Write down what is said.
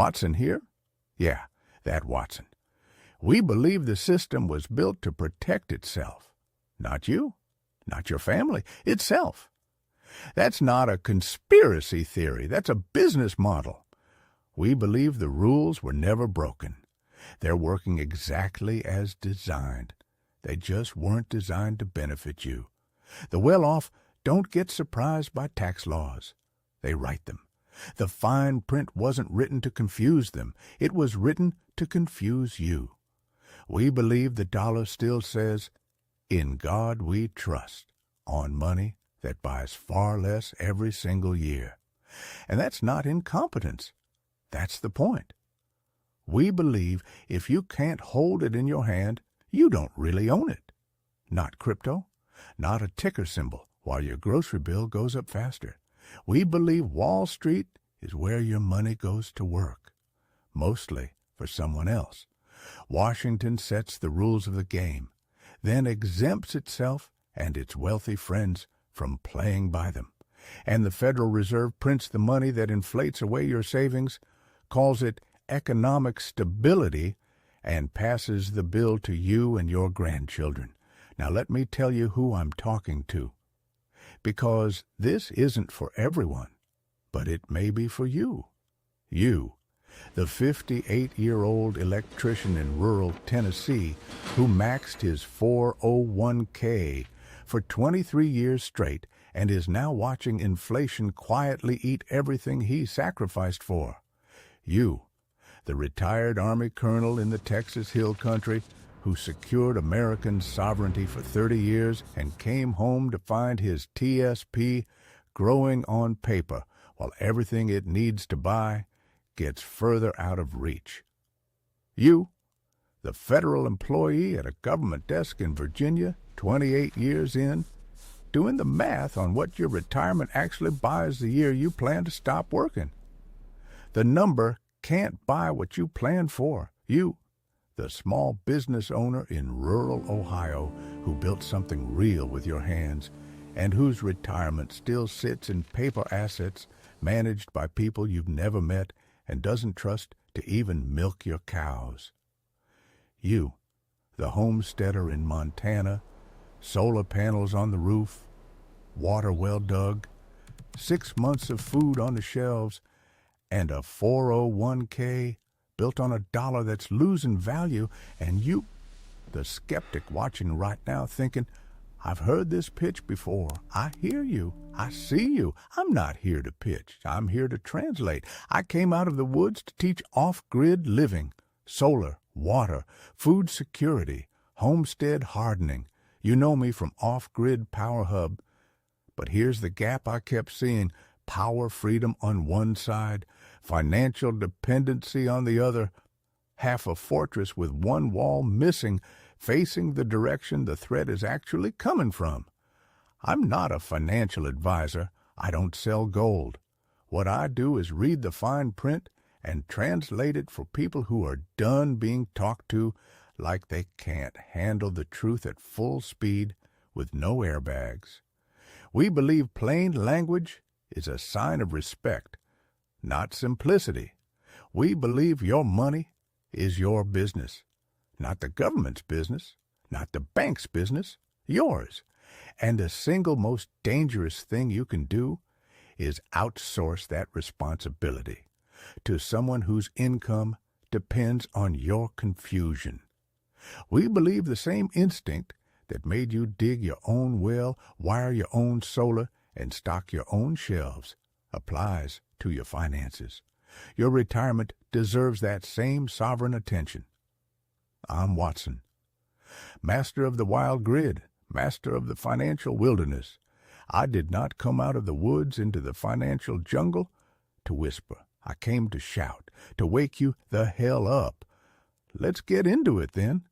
Wattson here? Yeah, that Wattson. We believe the system was built to protect itself. Not you, not your family, itself. That's not a conspiracy theory. That's a business model. We believe the rules were never broken. They're working exactly as designed. They just weren't designed to benefit you. The well-off don't get surprised by tax laws. They write them. The fine print wasn't written to confuse them. It was written to confuse you. We believe the dollar still says, "In God we trust," on money that buys far less every single year. And that's not incompetence. That's the point. We believe if you can't hold it in your hand, you don't really own it. Not crypto, not a ticker symbol, while your grocery bill goes up faster. We believe Wall Street is where your money goes to work, mostly for someone else. Washington sets the rules of the game, then exempts itself and its wealthy friends from playing by them. And the Federal Reserve prints the money that inflates away your savings, calls it economic stability, and passes the bill to you and your grandchildren. Now let me tell you who I'm talking to. Because this isn't for everyone, but it may be for you. You, the 58-year-old electrician in rural Tennessee who maxed his 401k for 23 years straight and is now watching inflation quietly eat everything he sacrificed for. You, the retired Army colonel in the Texas Hill Country who secured American sovereignty for 30 years and came home to find his TSP growing on paper while everything it needs to buy gets further out of reach. You, the federal employee at a government desk in Virginia, 28 years in, doing the math on what your retirement actually buys the year you plan to stop working. The number can't buy what you planned for. You, the small business owner in rural Ohio who built something real with your hands and whose retirement still sits in paper assets managed by people you've never met and doesn't trust to even milk your cows. You, the homesteader in Montana, solar panels on the roof, water well dug, 6 months of food on the shelves, and a 401k built on a dollar that's losing value, and you, the skeptic watching right now thinking, I've heard this pitch before. I hear you. I see you. I'm not here to pitch. I'm here to translate. I came out of the woods to teach off-grid living, solar, water, food security, homestead hardening. You know me from OffGridPowerHub. But here's the gap I kept seeing. Power freedom on one side, financial dependency on the other, half a fortress with one wall missing, facing the direction the threat is actually coming from. I'm not a financial advisor. I don't sell gold. What I do is read the fine print and translate it for people who are done being talked to like they can't handle the truth at full speed with no airbags. We believe plain language is a sign of respect, not simplicity. We believe your money is your business, not the government's business, not the bank's business, yours. And the single most dangerous thing you can do is outsource that responsibility to someone whose income depends on your confusion. We believe the same instinct that made you dig your own well, wire your own solar, and stock your own shelves applies to your finances. Your retirement deserves that same sovereign attention. I'm Wattson, master of the wild grid, master of the financial wilderness. I did not come out of the woods into the financial jungle to whisper. I came to shout, to wake you the hell up. Let's get into it then.